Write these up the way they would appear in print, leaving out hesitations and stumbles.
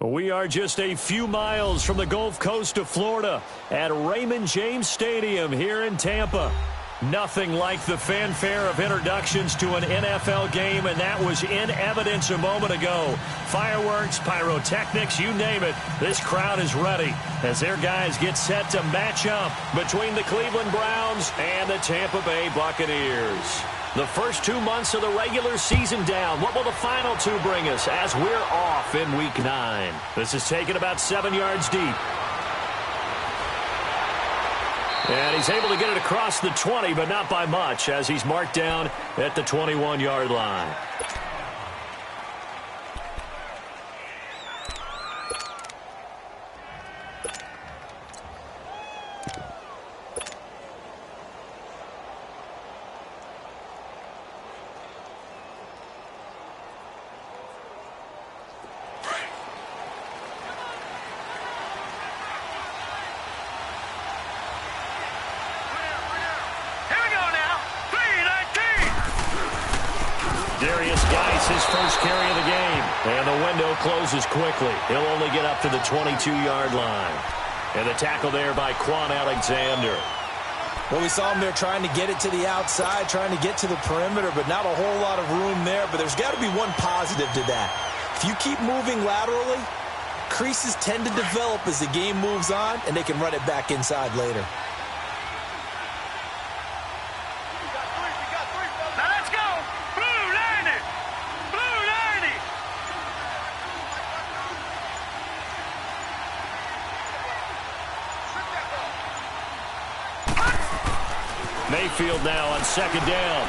We are just a few miles from the Gulf Coast of Florida at Raymond James Stadium here in Tampa. Nothing like the fanfare of introductions to an NFL game, and that was in evidence a moment ago. Fireworks, pyrotechnics, you name it. This crowd is ready as their guys get set to match up between the Cleveland Browns and the Tampa Bay Buccaneers. The first 2 months of the regular season down. What will the final two bring us as we're off in Week 9? This is taken about 7 yards deep. And he's able to get it across the 20, but not by much, as he's marked down at the 21-yard line. His first carry of the game, and the window closes quickly. He'll only get up to the 22-yard line. And the tackle there by Quan Alexander. Well, we saw him there trying to get it to the outside, trying to get to the perimeter, but not a whole lot of room there. But there's got to be one positive to that. If you keep moving laterally, creases tend to develop as the game moves on, and they can run it back inside later. Mayfield now on second down.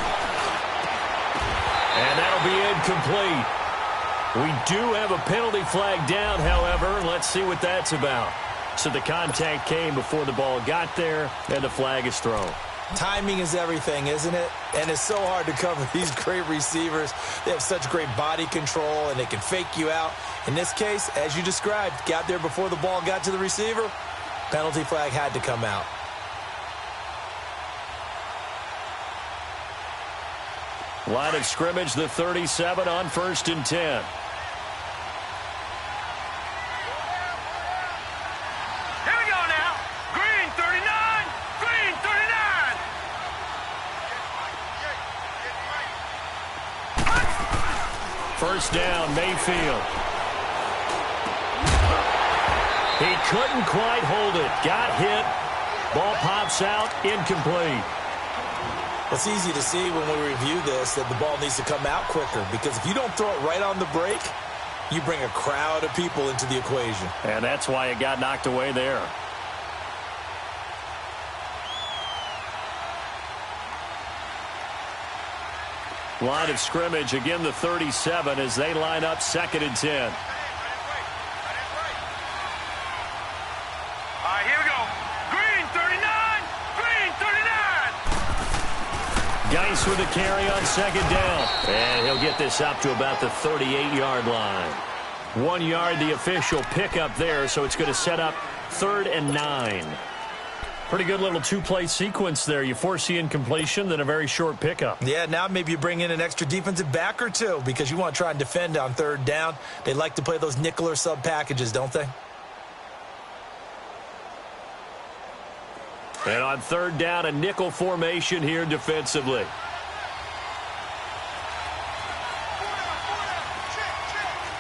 And that'll be incomplete. We do have a penalty flag down, however. Let's see what that's about. So the contact came before the ball got there, and the flag is thrown. Timing is everything, isn't it? And it's so hard to cover these great receivers. They have such great body control, and they can fake you out. In this case, as you described, got there before the ball got to the receiver. Penalty flag had to come out. Line of scrimmage, the 37 on 1st and 10. Here we go now. Green 39. Green 39. First down, Mayfield. He couldn't quite hold it. Got hit. Ball pops out, incomplete. It's easy to see when we review this that the ball needs to come out quicker, because if you don't throw it right on the break, you bring a crowd of people into the equation. And that's why it got knocked away there. Line of scrimmage, again the 37 as they line up 2nd and 10. Geis with a carry on 2nd down. And he'll get this up to about the 38-yard line. 1 yard, the official pickup there, so it's going to set up 3rd and 9. Pretty good little two-play sequence there. You force the incompletion, then a very short pickup. Yeah, now maybe you bring in an extra defensive back or two because you want to try and defend on 3rd down. They like to play those nickel or sub packages, don't they? And on 3rd down, a nickel formation here defensively.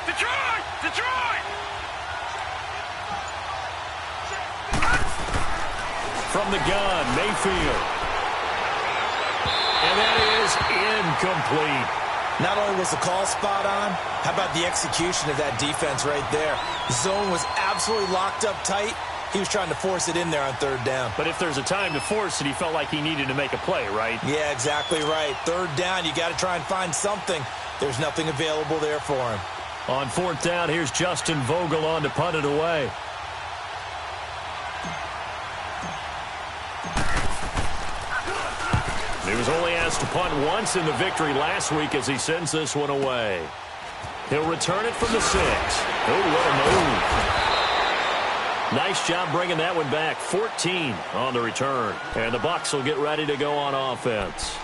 Detroit! Detroit! From the gun, Mayfield. And that is incomplete. Not only was the call spot on, how about the execution of that defense right there? The zone was absolutely locked up tight. He was trying to force it in there on 3rd down. But if there's a time to force it, he felt like he needed to make a play, right? Yeah, exactly right. 3rd down, you got to try and find something. There's nothing available there for him. On 4th down, here's Justin Vogel on to punt it away. He was only asked to punt once in the victory last week as he sends this one away. He'll return it from the 6. Oh, what a move. Nice job bringing that one back. 14 on the return. And the Bucs will get ready to go on offense.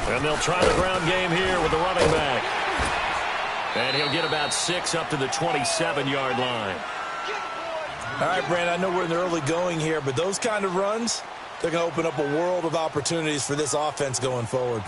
And they'll try the ground game here with the running back. And he'll get about 6 up to the 27-yard line. All right, Brandon, I know we're in the early going here, but those kind of runs, they're going to open up a world of opportunities for this offense going forward.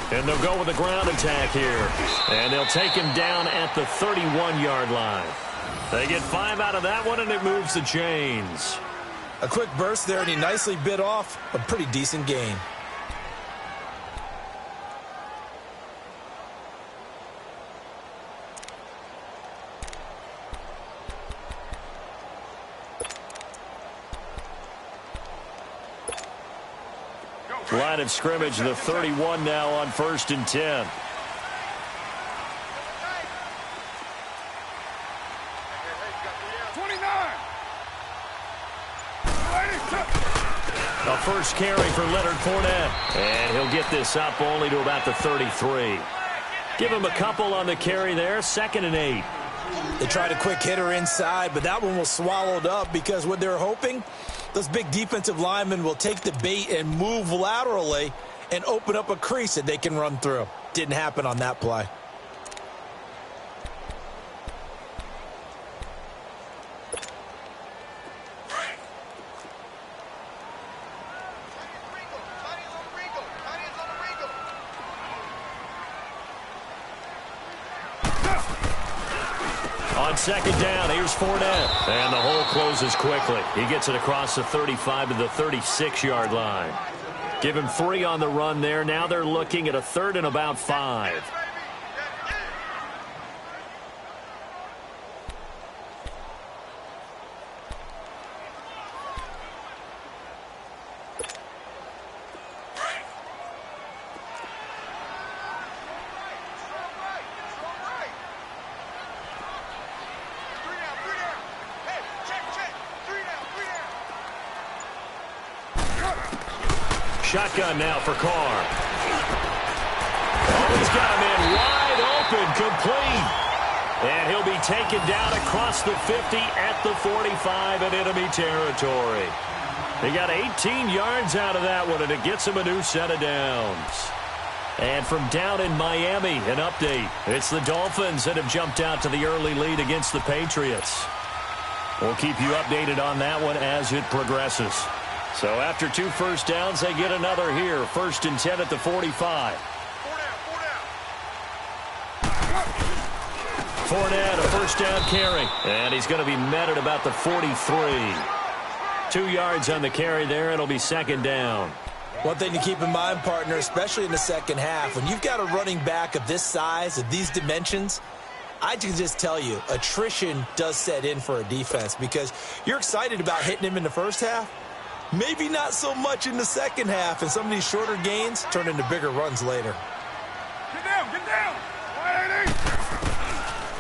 And they'll go with a ground attack here. And they'll take him down at the 31-yard line. They get 5 out of that one, and it moves the chains. A quick burst there, and he nicely bit off a pretty decent gain. Line of scrimmage, the 31 now on 1st and 10. A first carry for Leonard Fournette. And he'll get this up only to about the 33. Give him a couple on the carry there, 2nd and 8. They tried a quick hitter inside, but that one was swallowed up because what they're hoping, those big defensive linemen will take the bait and move laterally and open up a crease that they can run through. Didn't happen on that play. On 2nd down, here's Fournette. And the hole closes quickly. He gets it across the 35 to the 36-yard line. Give him 3 on the run there. Now they're looking at a 3rd and about 5. Shotgun now for Carr. Oh, he's got him in wide open, complete. And he'll be taken down across the 50 at the 45 in enemy territory. He got 18 yards out of that one, and it gets him a new set of downs. And from down in Miami, an update. It's the Dolphins that have jumped out to the early lead against the Patriots. We'll keep you updated on that one as it progresses. So after 2 first downs, they get another here. 1st and 10 at the 45. Fournette, a first down carry. And he's going to be met at about the 43. 2 yards on the carry there. It'll be 2nd down. One thing to keep in mind, partner, especially in the second half, when you've got a running back of this size, of these dimensions, I can just tell you, attrition does set in for a defense because you're excited about hitting him in the first half. Maybe not so much in the second half, and some of these shorter gains turn into bigger runs later. Get down, get down. 180.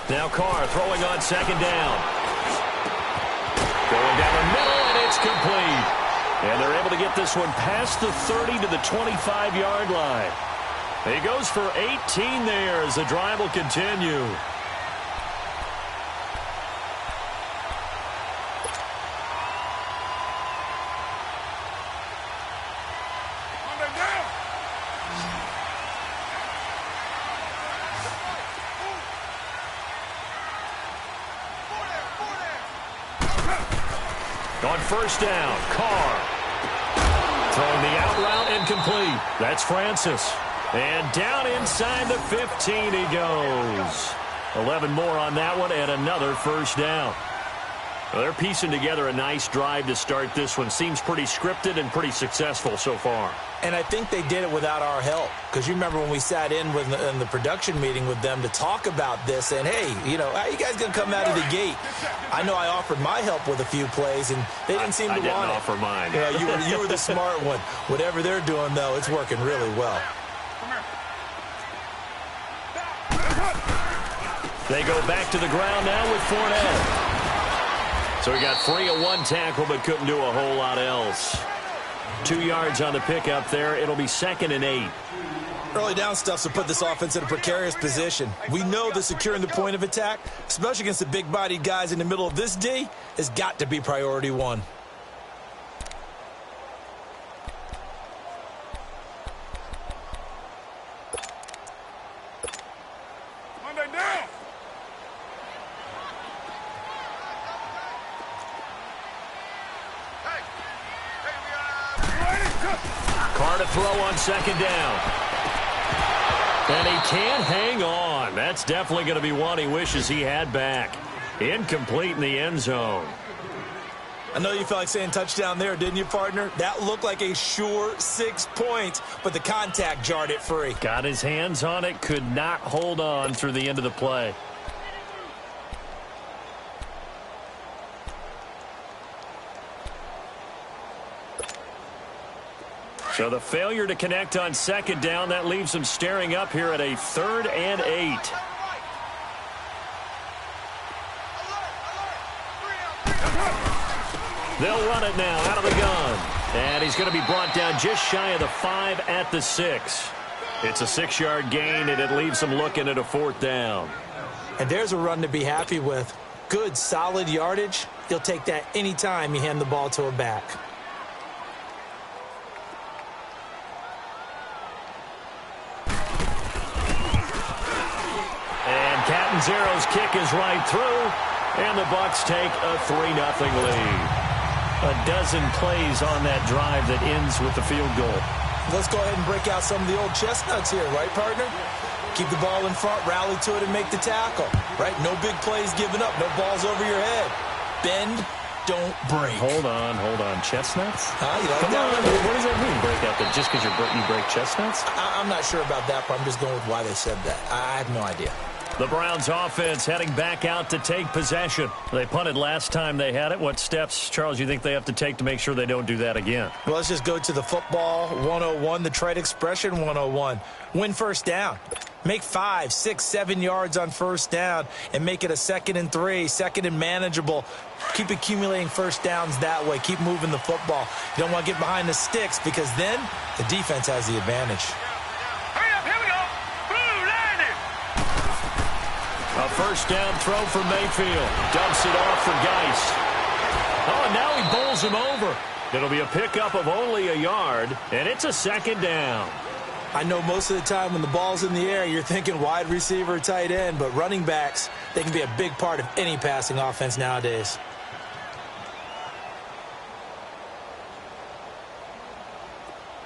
Now Carr throwing on 2nd down. Going down the middle, and it's complete. And they're able to get this one past the 30 to the 25-yard line. He goes for 18 there as the drive will continue. On 1st down, Carr. Throwing the out route and complete. That's Francis. And down inside the 15 he goes. 11 more on that one and another 1st down. Well, they're piecing together a nice drive to start this one. Seems pretty scripted and pretty successful so far. And I think they did it without our help. Because you remember when we sat in the production meeting with them to talk about this. And, hey, you know, how you guys going to come out of the gate? I know I offered my help with a few plays, and they didn't seem to want it. I didn't offer mine. You were the smart one. Whatever they're doing, though, it's working really well. They go back to the ground now with Fournette. So he got free of 1 tackle but couldn't do a whole lot else. 2 yards on the pickup there. It'll be 2nd and 8. Early down stuff to put this offense in a precarious position. We know that securing the point of attack, especially against the big-bodied guys in the middle of this D, has got to be priority one. Carr to throw on 2nd down. And he can't hang on. That's definitely going to be one he wishes he had back. Incomplete in the end zone. I know you felt like saying touchdown there, didn't you, partner? That looked like a sure 6 points, but the contact jarred it free. Got his hands on it, could not hold on through the end of the play. So the failure to connect on 2nd down, that leaves them staring up here at a 3rd and 8. They'll run it now out of the gun. And he's going to be brought down just shy of the 5 at the 6. It's a 6-yard gain, and it leaves them looking at a 4th down. And there's a run to be happy with. Good, solid yardage. You'll take that anytime you hand the ball to a back. Catanzaro's kick is right through, and the Bucs take a 3-0 lead. A dozen plays on that drive that ends with the field goal. Let's go ahead and break out some of the old chestnuts here, right, partner? Keep the ball in front, rally to it, and make the tackle, right? No big plays given up, no balls over your head. Bend, don't break. Hold on. Chestnuts? You like Come that on. one? What does that mean, break out? That just because you break chestnuts? I'm not sure about that, but I'm just going with why they said that. I have no idea. The Browns offense heading back out to take possession. They punted last time they had it. What steps, Charles, you think they have to take to make sure they don't do that again? Well, let's just go to the football 101, the trade expression 101. Win first down. Make 5, 6, 7 yards on first down and make it a 2nd and 3, 2nd and manageable. Keep accumulating first downs that way. Keep moving the football. You don't want to get behind the sticks because then the defense has the advantage. A first down throw for Mayfield. Dumps it off for Geist. Oh, and now he bowls him over. It'll be a pickup of only a yard, and it's a 2nd down. I know most of the time when the ball's in the air, you're thinking wide receiver, tight end, but running backs, they can be a big part of any passing offense nowadays.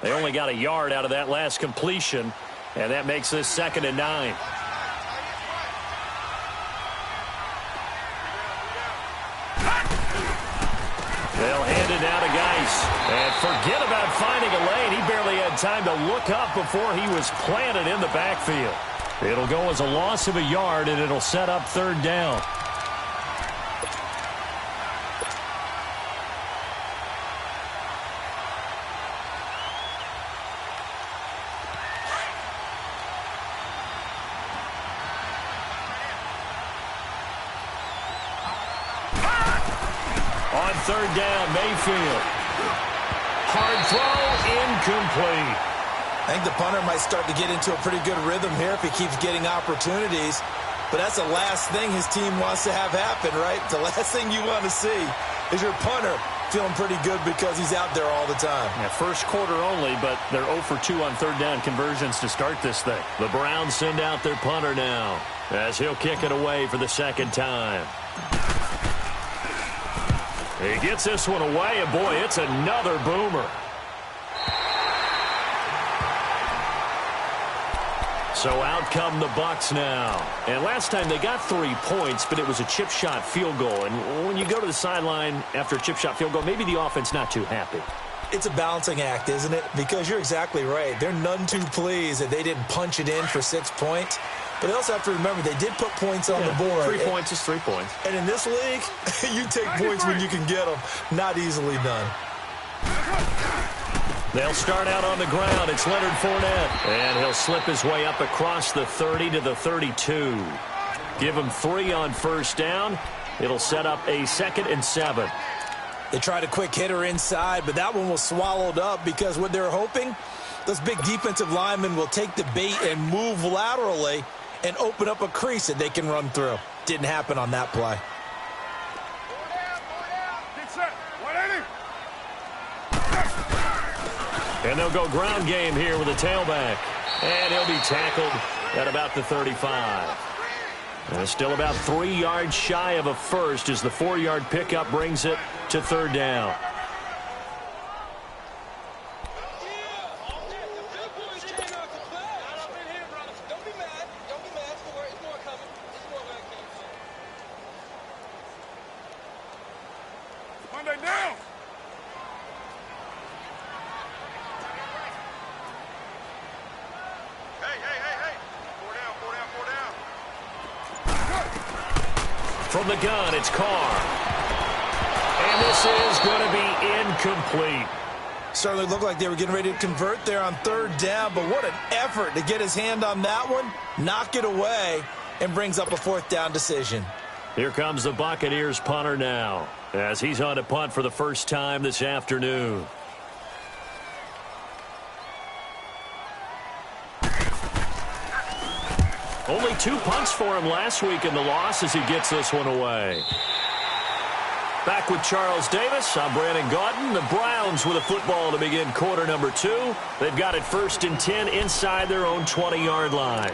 They only got a yard out of that last completion, and that makes this 2nd and 9. They'll hand it down to Geist. And forget about finding a lane. He barely had time to look up before he was planted in the backfield. It'll go as a loss of a yard, and it'll set up 3rd down. On 3rd down, Mayfield. Hard throw, incomplete. I think the punter might start to get into a pretty good rhythm here if he keeps getting opportunities. But that's the last thing his team wants to have happen, right? The last thing you want to see is your punter feeling pretty good because he's out there all the time. Yeah, first quarter only, but they're 0 for 2 on 3rd down conversions to start this thing. The Browns send out their punter now as he'll kick it away for the 2nd time. He gets this one away, and boy, it's another boomer. So out come the Bucs now. And last time they got 3 points, but it was a chip shot field goal. And when you go to the sideline after a chip shot field goal, maybe the offense not too happy. It's a balancing act, isn't it? Because you're exactly right. They're none too pleased that they didn't punch it in for 6 points. But they also have to remember they did put points on the board. 3 points is 3 points. And in this league, you take points when you can get them. Not easily done. They'll start out on the ground. It's Leonard Fournette. And he'll slip his way up across the 30 to the 32. Give him 3 on first down. It'll set up a 2nd and 7. They tried a quick hitter inside, but that one was swallowed up because what they're hoping, those big defensive linemen will take the bait and move laterally and open up a crease that they can run through. Didn't happen on that play. And they'll go ground game here with a tailback. And he'll be tackled at about the 35. And still about 3 yards shy of a first as the 4-yard pickup brings it to third down. From the gun, it's Carr. And this is going to be incomplete. Certainly looked like they were getting ready to convert there on third down, but what an effort to get his hand on that one, knock it away, and brings up a fourth down decision. Here comes the Buccaneers punter now, as he's on to punt for the first time this afternoon. Only 2 punts for him last week in the loss as he gets this one away. Back with Charles Davis, I'm Brandon Gaudin. The Browns with a football to begin quarter number 2. They've got it 1st and 10 inside their own 20-yard line.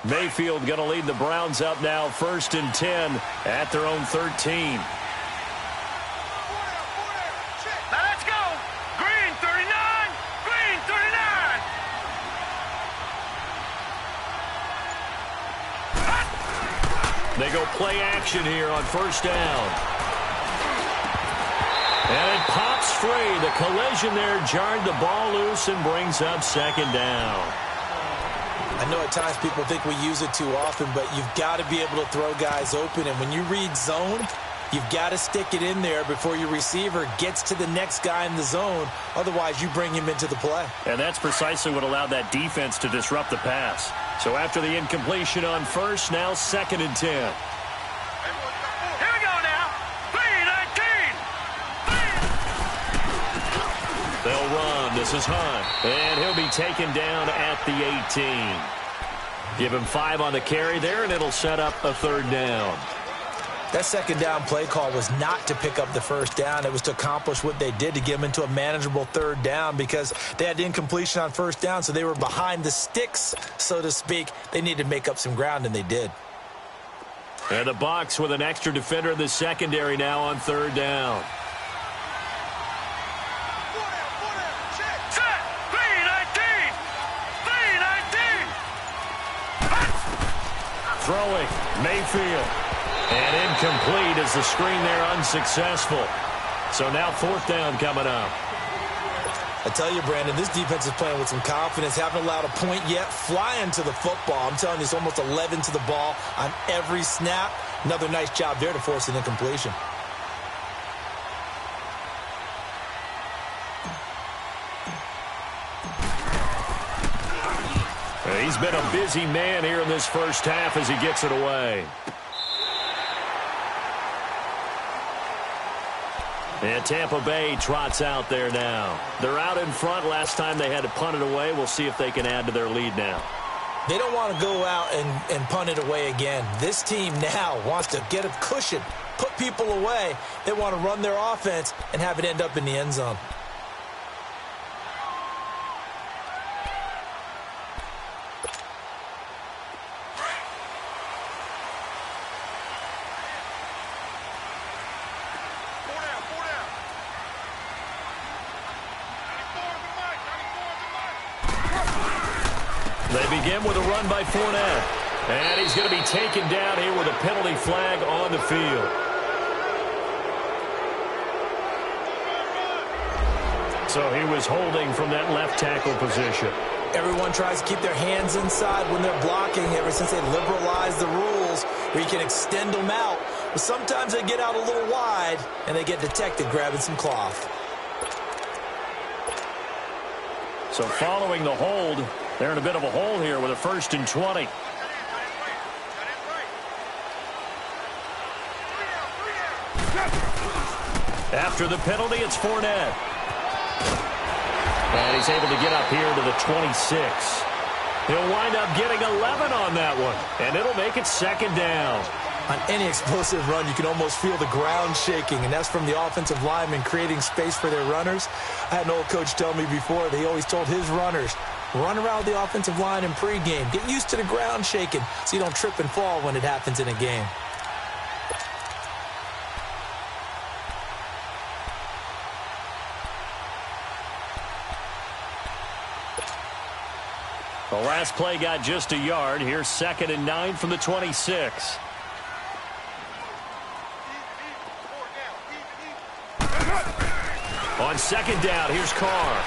Mayfield going to lead the Browns up now 1st and 10 at their own 13. Now let's go. Green 39. Green 39. They go play action here on 1st down. And it pops free. The collision there jarred the ball loose and brings up 2nd down. I know at times people think we use it too often, but you've got to be able to throw guys open. And when you read zone, you've got to stick it in there before your receiver gets to the next guy in the zone. Otherwise, you bring him into the play. And that's precisely what allowed that defense to disrupt the pass. So after the incompletion on 1st, now 2nd and 10. Here we go now. 3-19. They'll run. This is Hunt. And he'll be taken down at the 18. Give him 5 on the carry there, and it'll set up a 3rd down. That 2nd down play call was not to pick up the 1st down. It was to accomplish what they did, to get them into a manageable 3rd down, because they had incompletion on 1st down, so they were behind the sticks, so to speak. They needed to make up some ground, and they did. And the Bucs with an extra defender in the secondary now on 3rd down. Throwing, Mayfield. And incomplete as the screen there unsuccessful. So now 4th down coming up. I tell you, Brandon, this defense is playing with some confidence. Haven't allowed a point yet. Flying to the football. I'm telling you, it's almost 11 to the ball on every snap. Another nice job there to force an incompletion. He's been a busy man here in this first half as he gets it away. And Tampa Bay trots out there now. They're out in front. Last time they had to punt it away. We'll see if they can add to their lead now. They don't want to go out and punt it away again. This team now wants to get a cushion, put people away. They want to run their offense and have it end up in the end zone. They begin with a run by Fournette. And he's going to be taken down here with a penalty flag on the field. So he was holding from that left tackle position. Everyone tries to keep their hands inside when they're blocking ever since they liberalized the rules where you can extend them out. But sometimes they get out a little wide, and they get detected grabbing some cloth. So following the hold, they're in a bit of a hole here with a 1st and 20. After the penalty, it's Fournette. And he's able to get up here to the 26. He'll wind up getting 11 on that one, and it'll make it 2nd down. On any explosive run, you can almost feel the ground shaking, and that's from the offensive linemen creating space for their runners. I had an old coach tell me before, they always told his runners, run around the offensive line in pregame. Get used to the ground shaking so you don't trip and fall when it happens in a game. The last play got just a yard. Here's 2nd and 9 from the 26. On 2nd down, here's Carr.